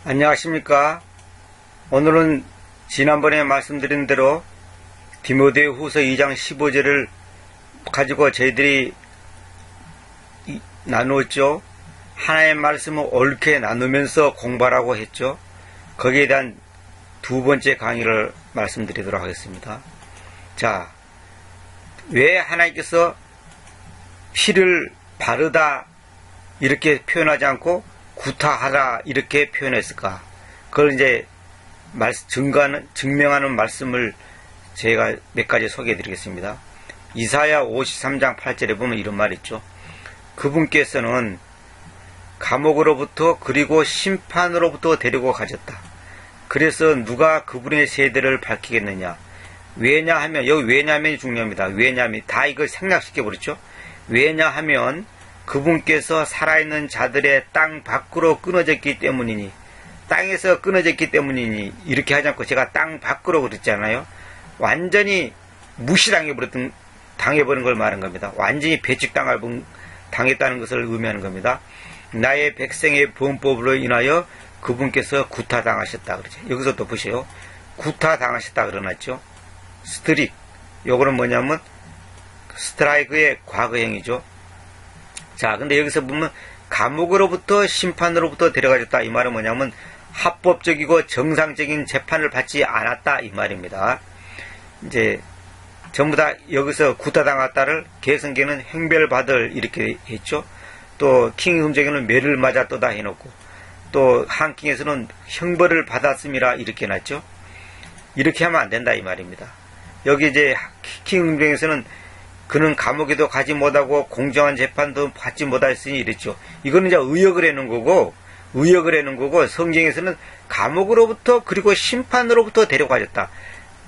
안녕하십니까. 오늘은 지난번에 말씀드린 대로 디모데후서 2장 15절을 가지고 저희들이 나누었죠. 하나의 말씀을 옳게 나누면서 공부하라고 했죠. 거기에 대한 두 번째 강의를 말씀드리도록 하겠습니다. 자, 왜 하나님께서 피를 바르다 이렇게 표현하지 않고 구타하라 이렇게 표현했을까? 그걸 이제 증명하는 말씀을 제가 몇 가지 소개해 드리겠습니다. 이사야 53장 8절에 보면 이런 말이 있죠. 그분께서는 감옥으로부터 그리고 심판으로부터 데리고 가셨다. 그래서 누가 그분의 세대를 밝히겠느냐? 왜냐하면, 여기 왜냐하면이 중요합니다. 왜냐하면 다 이걸 생략시켜 버렸죠. 왜냐하면 그분께서 살아있는 자들의 땅 밖으로 끊어졌기 때문이니, 땅에서 끊어졌기 때문이니, 이렇게 하지 않고 제가 땅 밖으로 그랬잖아요. 완전히 당해버린 걸 말한 겁니다. 완전히 당했다는 것을 의미하는 겁니다. 나의 백성의 범법으로 인하여 그분께서 구타당하셨다 그러죠. 여기서 또 보세요. 구타당하셨다 그러놨죠. 스트릭, 요거는 뭐냐면 스트라이크의 과거형이죠. 자, 근데 여기서 보면 감옥으로부터 심판으로부터 데려가졌다 이 말은 뭐냐면 합법적이고 정상적인 재판을 받지 않았다 이 말입니다. 이제 전부 다 여기서 구타당했다를 개성계는 행별받을 이렇게 했죠. 또 킹음정에는 매를 맞았도다 해놓고, 또 한킹에서는 형벌을 받았음이라 이렇게 해놨죠. 이렇게 하면 안 된다 이 말입니다. 여기 이제 킹음정에서는 그는 감옥에도 가지 못하고 공정한 재판도 받지 못했으니 이랬죠. 이거는 이제 의역을 해놓은 거고, 성경에서는 감옥으로부터 그리고 심판으로부터 데려가졌다.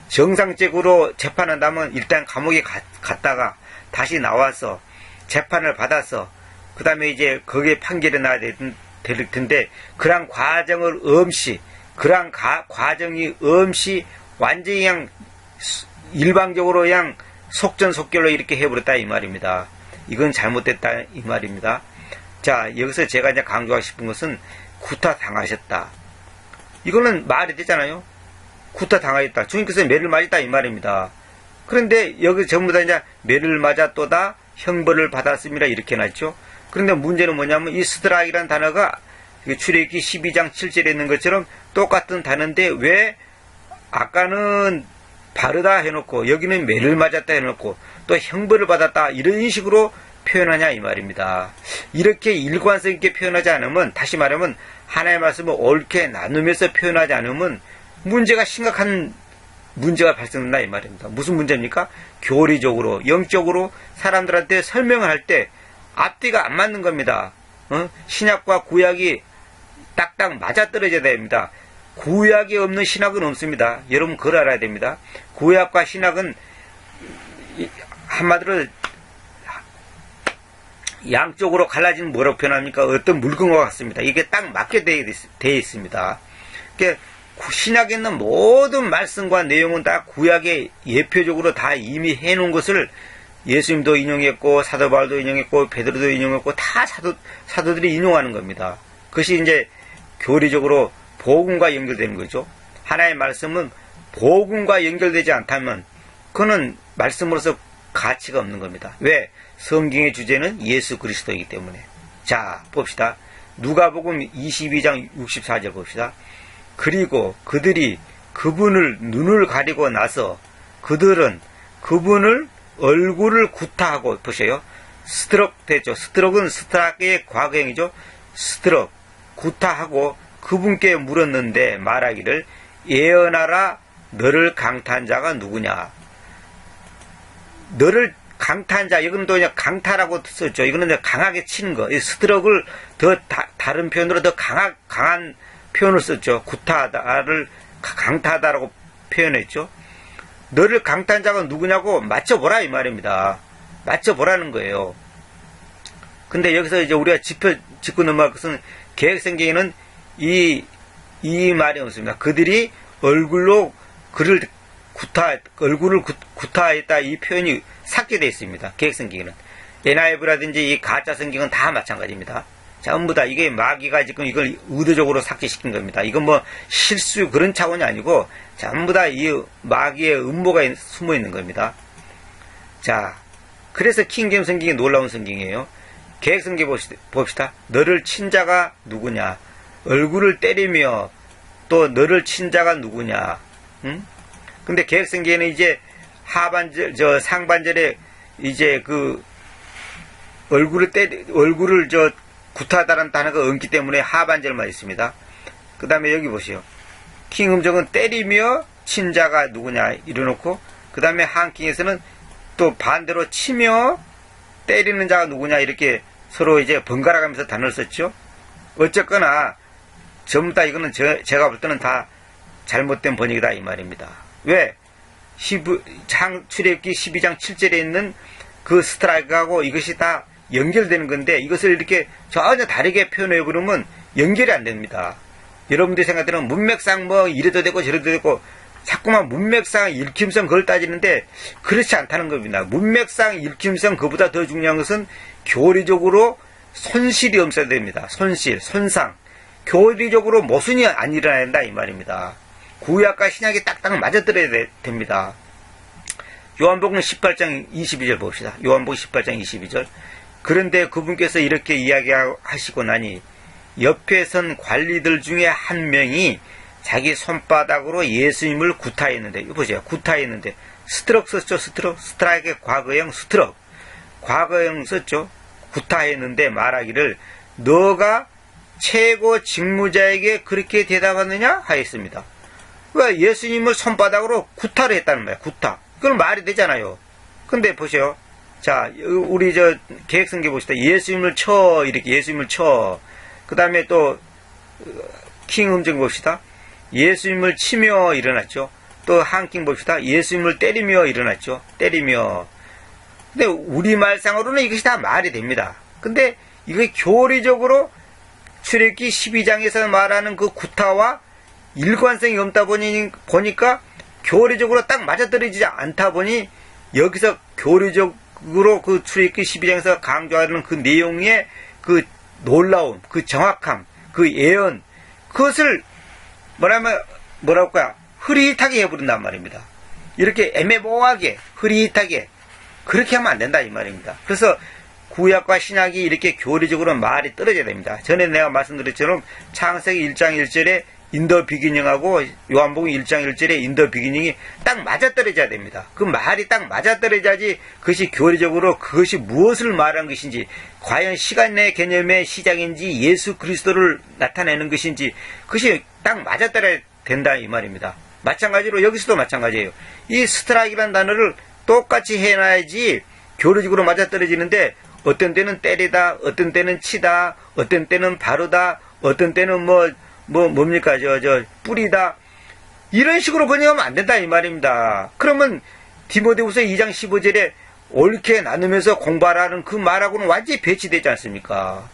정상적으로 재판한다면 일단 감옥에 갔다가 다시 나와서 재판을 받아서 그 다음에 이제 거기에 판결이 나야 될 텐데, 그러한 과정이 없이 완전히 그냥 일방적으로 그냥 속전속결로 이렇게 해버렸다 이 말입니다. 이건 잘못됐다 이 말입니다. 자, 여기서 제가 이제 강조하고 싶은 것은 구타당하셨다. 이거는 말이 되잖아요. 구타당하셨다. 주님께서 매를 맞았다 이 말입니다. 그런데 여기 전부 다 이제 매를 맞았도다 형벌을 받았습니다 이렇게 해놨죠. 그런데 문제는 뭐냐면 이 스트라이크라는 단어가 출애굽기 12장 7절에 있는 것처럼 똑같은 단어인데 왜 아까는 바르다 해놓고 여기는 매를 맞았다 해놓고 또 형벌을 받았다 이런 식으로 표현하냐 이 말입니다. 이렇게 일관성 있게 표현하지 않으면, 다시 말하면 하나의 말씀을 옳게 나누면서 표현하지 않으면 심각한 문제가 발생된다 이 말입니다. 무슨 문제입니까? 교리적으로, 영적으로 사람들한테 설명을 할 때 앞뒤가 안 맞는 겁니다. 신약과 구약이 딱딱 맞아떨어져야 됩니다. 구약이 없는 신학은 없습니다. 여러분 그걸 알아야 됩니다. 구약과 신학은 한마디로 양쪽으로 갈라지는 뭐라고 표현합니까? 어떤 물건과 같습니다. 이게 딱 맞게 되어 있습니다. 그러니까 신약에 있는 모든 말씀과 내용은 다 구약에 예표적으로 다 이미 해놓은 것을 예수님도 인용했고, 사도 바울도 인용했고, 베드로도 인용했고, 다 사도들이 인용하는 겁니다. 그것이 이제 교리적으로 복음과 연결되는 거죠. 하나의 말씀은 복음과 연결되지 않다면 그는 말씀으로서 가치가 없는 겁니다. 왜? 성경의 주제는 예수 그리스도이기 때문에. 자, 봅시다. 누가복음 22장 64절 봅시다. 그리고 그들이 그분을 눈을 가리고 나서 그들은 그분을 얼굴을 구타하고, 보세요. 스트럭 됐죠. 스트럭은 스트락의 과거형이죠. 스트럭, 구타하고 그분께 물었는데 말하기를 예언하라 너를 강타한 자가 누구냐. 너를 강타한 자, 이거는 또 그냥 강타라고 썼죠. 이거는 이제 강하게 치는 거. 이 스트럭을 더 다른 표현으로 더 강한 표현을 썼죠. 구타하다를 강타하다라고 표현했죠. 너를 강타한 자가 누구냐고 맞춰보라 이 말입니다. 맞춰보라는 거예요. 근데 여기서 이제 우리가 짚고 넘어갈 것은 개혁성경에는 이 말이 없습니다. 그들이 얼굴을 구타했다 이 표현이 삭제되어 있습니다. 개혁성경에는. NIV라든지 이 가짜 성경은 다 마찬가지입니다. 전부 다 이게 마귀가 지금 이걸 의도적으로 삭제시킨 겁니다. 이건 뭐 실수 그런 차원이 아니고 전부 다 이 마귀의 음모가 숨어 있는 겁니다. 자, 그래서 킹제임 성경이 놀라운 성경이에요. 계획 성경 봅시다. 너를 친 자가 누구냐? 얼굴을 때리며 또 너를 친 자가 누구냐? 응? 근데 계획 성경에는 이제 상반절에 이제 그 얼굴을 구타하다라는 단어가 얹기 때문에 하반절만 있습니다. 그 다음에 여기 보시오. 킹 음정은 때리며 친 자가 누구냐 이래놓고, 그 다음에 한킹에서는 또 반대로 치며 때리는 자가 누구냐 이렇게 서로 이제 번갈아 가면서 단어를 썼죠. 어쨌거나 전부 다 이거는 제가 볼 때는 다 잘못된 번역이다 이 말입니다. 왜? 출애굽기 12장 7절에 있는 그 스트라이크하고 이것이 다 연결되는 건데, 이것을 이렇게 전혀 다르게 표현해 버리면 연결이 안 됩니다. 여러분들이 생각하는 문맥상 뭐 이래도 되고 저래도 되고 자꾸만 문맥상 읽힘성 그걸 따지는데 그렇지 않다는 겁니다. 문맥상 읽힘성 그보다 더 중요한 것은 교리적으로 손실이 없어야 됩니다. 손상. 교리적으로 모순이 안 일어나야 된다 이 말입니다. 구약과 신약이 딱딱 맞아떨어야 됩니다. 요한복음 18장 22절 봅시다. 요한복음 18장 22절. 그런데 그분께서 이렇게 이야기하시고 나니 옆에 선 관리들 중에 한 명이 자기 손바닥으로 예수님을 구타했는데, 이거 보세요. 구타했는데 스트럭 썼죠. 스트라이크의 과거형 스트럭. 과거형 썼죠. 구타했는데 말하기를 너가 최고 직무자에게 그렇게 대답하느냐 하였습니다. 왜 예수님을 손바닥으로 구타를 했다는 거야. 구타. 그건 말이 되잖아요. 근데 보세요. 자, 우리 계획성경 봅시다. 예수님을 쳐, 이렇게 예수님을 쳐. 그 다음에 또 킹 음정 봅시다. 예수님을 치며 일어났죠. 또 한킹 봅시다. 예수님을 때리며 일어났죠. 때리며. 근데 우리말상으로는 이것이 다 말이 됩니다. 근데 이게 교리적으로 출애굽기 12장에서 말하는 그 구타와 일관성이 없다 보니까 교리적으로 딱 맞아떨어지지 않다 보니 여기서 교리적으로 그 출애굽기 12장에서 강조하는 그 내용의 그 놀라움, 그 정확함, 그 예언, 그것을 뭐랄까요? 흐릿하게 해버린단 말입니다. 이렇게 애매모호하게, 흐릿하게, 그렇게 하면 안 된다, 이 말입니다. 그래서 구약과 신약이 이렇게 교리적으로 말이 떨어져야 됩니다. 전에 내가 말씀드린 것처럼 창세기 1장 1절에 인더 비기닝하고 요한복음 1장 1절에 인더 비기닝이 딱 맞아떨어져야 됩니다. 그 말이 딱 맞아떨어져야지 그것이 교리적으로 그것이 무엇을 말한 것인지, 과연 시간의 개념의 시작인지 예수 그리스도를 나타내는 것인지 그것이 딱 맞아떨어야 된다 이 말입니다. 마찬가지로 여기서도 마찬가지예요. 이 스트라이크라는 단어를 똑같이 해놔야지 교리적으로 맞아떨어지는데, 어떤 때는 때리다, 어떤 때는 치다, 어떤 때는 바르다, 어떤 때는 뭡니까, 뿌리다. 이런 식으로 번역하면 안 된다, 이 말입니다. 그러면, 디모데후서 2장 15절에 옳게 나누면서 공부하라는 그 말하고는 완전히 배치되지 않습니까?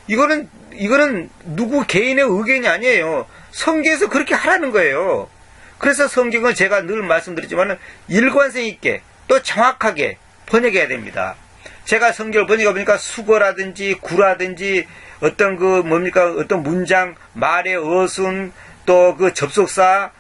이거는 누구 개인의 의견이 아니에요. 성경에서 그렇게 하라는 거예요. 그래서 성경은 제가 늘 말씀드리지만 일관성 있게 또 정확하게 번역해야 됩니다. 제가 성경을 번역해보니까 수거라든지 구라든지 어떤 문장, 말의 어순, 또 그 접속사,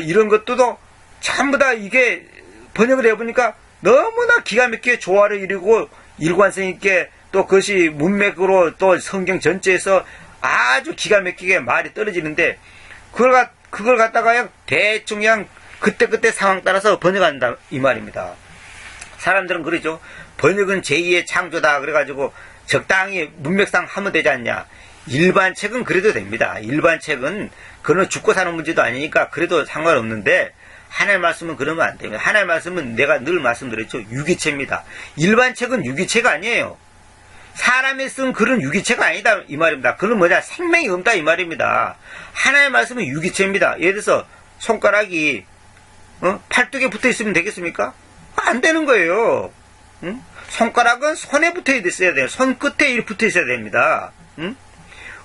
이런 것도 전부 다 이게 번역을 해보니까 너무나 기가 막히게 조화를 이루고 일관성 있게 또 그것이 문맥으로 또 성경 전체에서 아주 기가 막히게 말이 떨어지는데, 그걸 갖다가 그냥 대충 그냥 그때그때 상황 따라서 번역한다, 이 말입니다. 사람들은 그러죠. 번역은 제2의 창조다. 그래가지고 적당히 문맥상 하면 되지 않냐. 일반 책은 그래도 됩니다. 일반 책은 그는 죽고 사는 문제도 아니니까 그래도 상관없는데, 하나의 말씀은 그러면 안 됩니다. 하나의 말씀은 내가 늘 말씀드렸죠. 유기체입니다. 일반 책은 유기체가 아니에요. 사람이 쓴 글은 유기체가 아니다 이 말입니다. 그는 생명이 없다 이 말입니다. 하나의 말씀은 유기체입니다. 예를 들어서 손가락이 팔뚝에 붙어 있으면 되겠습니까? 안 되는 거예요. 손가락은 손에 붙어 있어야 돼요. 손끝에 이렇게 붙어 있어야 됩니다.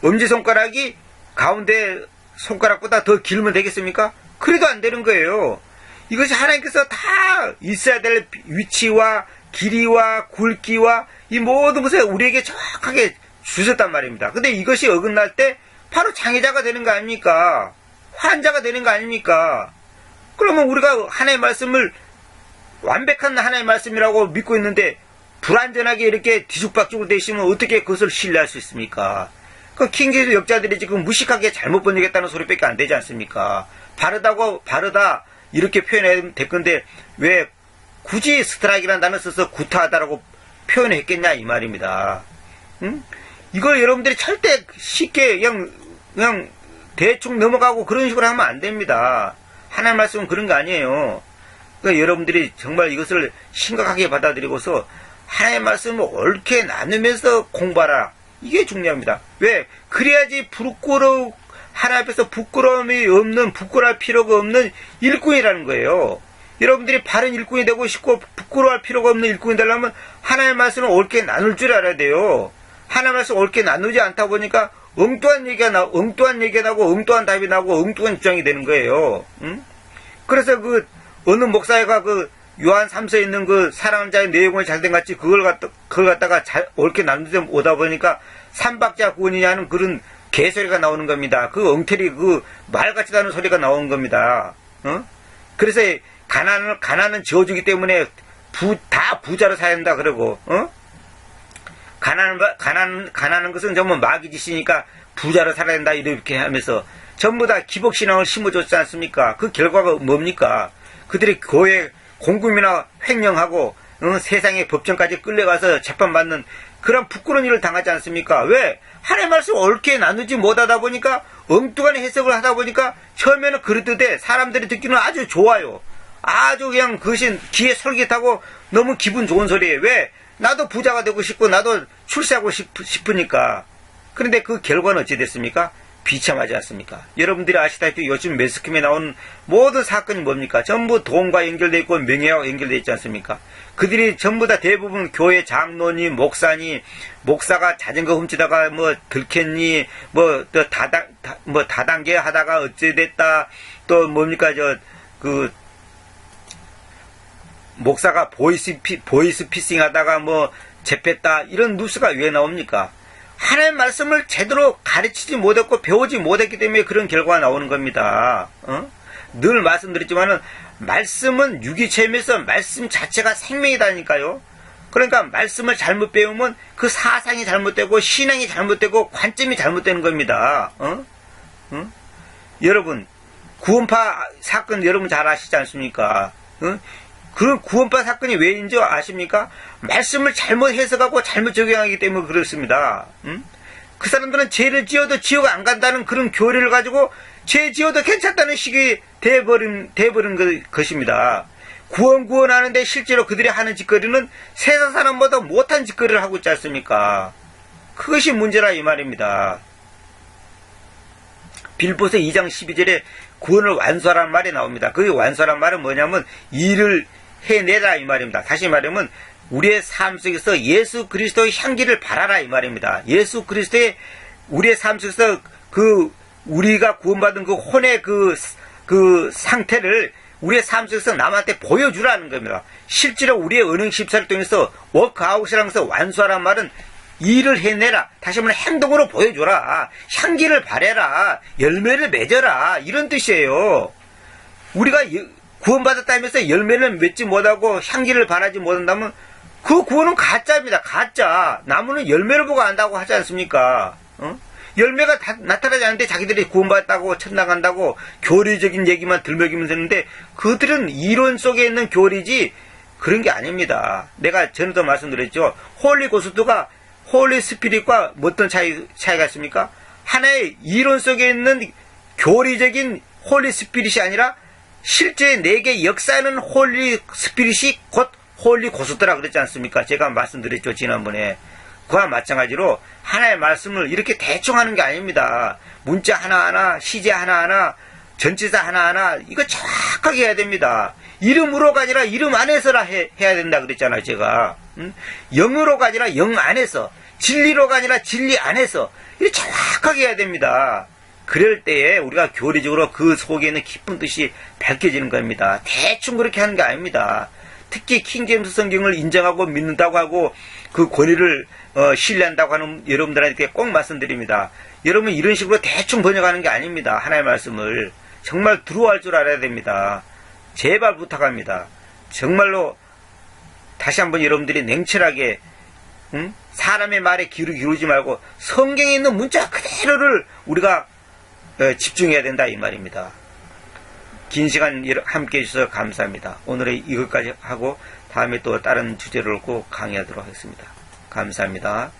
엄지손가락이 가운데 손가락보다 더 길면 되겠습니까? 그래도 안 되는 거예요. 이것이 하나님께서 다 있어야 될 위치와 길이와 굵기와 이 모든 것을 우리에게 정확하게 주셨단 말입니다. 근데 이것이 어긋날 때 바로 장애자가 되는 거 아닙니까? 환자가 되는 거 아닙니까? 그러면 우리가 하나님의 말씀을 완벽한 하나님의 말씀이라고 믿고 있는데 불완전하게 이렇게 뒤죽박죽으로 되시면 어떻게 그것을 신뢰할 수 있습니까? 그 킹제이스 역자들이 지금 무식하게 잘못 번역했다는 소리밖에 안 되지 않습니까? 바르다 이렇게 표현해야 될 건데 왜 굳이 스트라이크라는 단어 써서 구타하다라고 표현했겠냐 이 말입니다. 응? 이걸 여러분들이 절대 쉽게 그냥 대충 넘어가고 그런 식으로 하면 안 됩니다. 하나님 말씀은 그런 거 아니에요. 그러니까 여러분들이 정말 이것을 심각하게 받아들이고서 하나님의 말씀을 옳게 나누면서 공부하라. 이게 중요합니다. 왜? 그래야지 하나님 앞에서 부끄러울 필요가 없는 일꾼이라는 거예요. 여러분들이 바른 일꾼이 되고 싶고 부끄러워할 필요가 없는 일꾼이 되려면 하나님의 말씀을 옳게 나눌 줄 알아야 돼요. 하나님의 말씀을 옳게 나누지 않다 보니까 엉뚱한 얘기가 나고 엉뚱한 답이 나고 엉뚱한 주장이 되는 거예요. 응? 그래서 어느 목사가 요한 3서에 있는 사랑하는 자의 내용을 잘된 같이 그걸 갖다가 옳게 나누다 오다 보니까 삼박자 구원이냐는 그런 개소리가 나오는 겁니다. 엉터리 말 같지도 않은 소리가 나오는 겁니다. 그래서 가난은 지어주기 때문에 다 부자로 사야 한다 그러고, 가난한 것은 전부 마귀 짓이니까 부자로 살아야 된다 이렇게 하면서 전부 다 기복신앙을 심어줬지 않습니까? 그 결과가 뭡니까? 그들이 교회 공금이나 횡령하고 세상의 법정까지 끌려가서 재판받는 그런 부끄러운 일을 당하지 않습니까? 왜? 하나님의 말씀 옳게 나누지 못하다 보니까 엉뚱한 해석을 하다 보니까 처음에는 그렇듯해 사람들이 듣기는 아주 좋아요. 아주 그냥 그것이 귀에 솔깃하고 너무 기분 좋은 소리예요. 왜? 나도 부자가 되고 싶고 나도 출세하고 싶으니까. 그런데 그 결과는 어찌 됐습니까? 비참하지 않습니까? 여러분들이 아시다시피 요즘 매스컴에 나오는 모든 사건이 뭡니까? 전부 돈과 연결되어 있고 명예와 연결되어 있지 않습니까? 그들이 전부 다 대부분 교회 장로니 목사니 목사가 자전거 훔치다가 들켰니 다단계 하다가 어찌됐다 또 뭡니까 목사가 보이스 피싱 하다가 잡혔다 이런 뉴스가 왜 나옵니까? 하나님의 말씀을 제대로 가르치지 못했고 배우지 못했기 때문에 그런 결과가 나오는 겁니다. 늘 말씀드렸지만은 말씀은 유기체험에서 말씀 자체가 생명이다니까요. 그러니까 말씀을 잘못 배우면 그 사상이 잘못되고 신앙이 잘못되고 관점이 잘못되는 겁니다. 여러분 구원파 사건 여러분 잘 아시지 않습니까? 그 구원파 사건이 왜인지 아십니까? 말씀을 잘못 해석하고 잘못 적용하기 때문에 그렇습니다. 그 사람들은 죄를 지어도 지옥 안 간다는 그런 교리를 가지고 죄 지어도 괜찮다는 식이 돼버린 것입니다. 구원하는데 실제로 그들이 하는 짓거리는 세상 사람보다 못한 짓거리를 하고 있지 않습니까? 그것이 문제라 이 말입니다. 빌보서 2장 12절에 구원을 완수하라는 말이 나옵니다. 그 완수하라는 말은 뭐냐면 일을 해내라 이 말입니다. 다시 말하면 우리의 삶 속에서 예수 그리스도의 향기를 발하라 이 말입니다. 예수 그리스도의 우리의 삶 속에서 우리가 구원받은 그 혼의 그 상태를 우리의 삶 속에서 남한테 보여주라는 겁니다. 실제로 우리의 은행 십사를 통해서 워크아웃이라는 것을 완수하라는 말은 일을 해내라. 다시 한번 행동으로 보여줘라. 향기를 발해라. 열매를 맺어라. 이런 뜻이에요. 우리가 구원받았다면서 열매를 맺지 못하고 향기를 발하지 못한다면 그 구원은 가짜입니다. 가짜. 나무는 열매를 보고 안다고 하지 않습니까? 열매가 나타나지 않는데 자기들이 구원받았다고 천당간다고 교리적인 얘기만 들먹이면 되는데 그들은 이론 속에 있는 교리지 그런 게 아닙니다. 내가 전에도 말씀드렸죠. 홀리 고스트가 홀리 스피릿과 어떤 차이가 있습니까? 하나의 이론 속에 있는 교리적인 홀리 스피릿이 아니라 실제 내게 역사하는 홀리 스피릿이 곧 홀리 고스트라 그랬지 않습니까? 제가 말씀드렸죠 지난번에. 그와 마찬가지로 하나의 말씀을 이렇게 대충 하는 게 아닙니다. 문자 하나하나, 시제 하나하나, 전치사 하나하나 이거 정확하게 해야 됩니다. 이름으로가 아니라 이름 안에서라 해야 된다 그랬잖아요 제가. 영으로가 아니라 영 안에서, 진리로가 아니라 진리 안에서 이거 정확하게 해야 됩니다. 그럴 때에 우리가 교리적으로 그 속에 있는 깊은 뜻이 밝혀지는 겁니다. 대충 그렇게 하는 게 아닙니다. 특히 킹제임스 성경을 인정하고 믿는다고 하고 그 권위를 신뢰한다고 하는 여러분들한테 꼭 말씀드립니다. 여러분 이런 식으로 대충 번역하는 게 아닙니다. 하나님의 말씀을 정말 들어갈 줄 알아야 됩니다. 제발 부탁합니다. 정말로 다시 한번 여러분들이 냉철하게 사람의 말에 귀를 기울이지 말고 성경에 있는 문자 그대로를 우리가 집중해야 된다 이 말입니다. 긴 시간 함께 해주셔서 감사합니다. 오늘의 이것까지 하고 다음에 또 다른 주제를 놓고 강의하도록 하겠습니다. 감사합니다.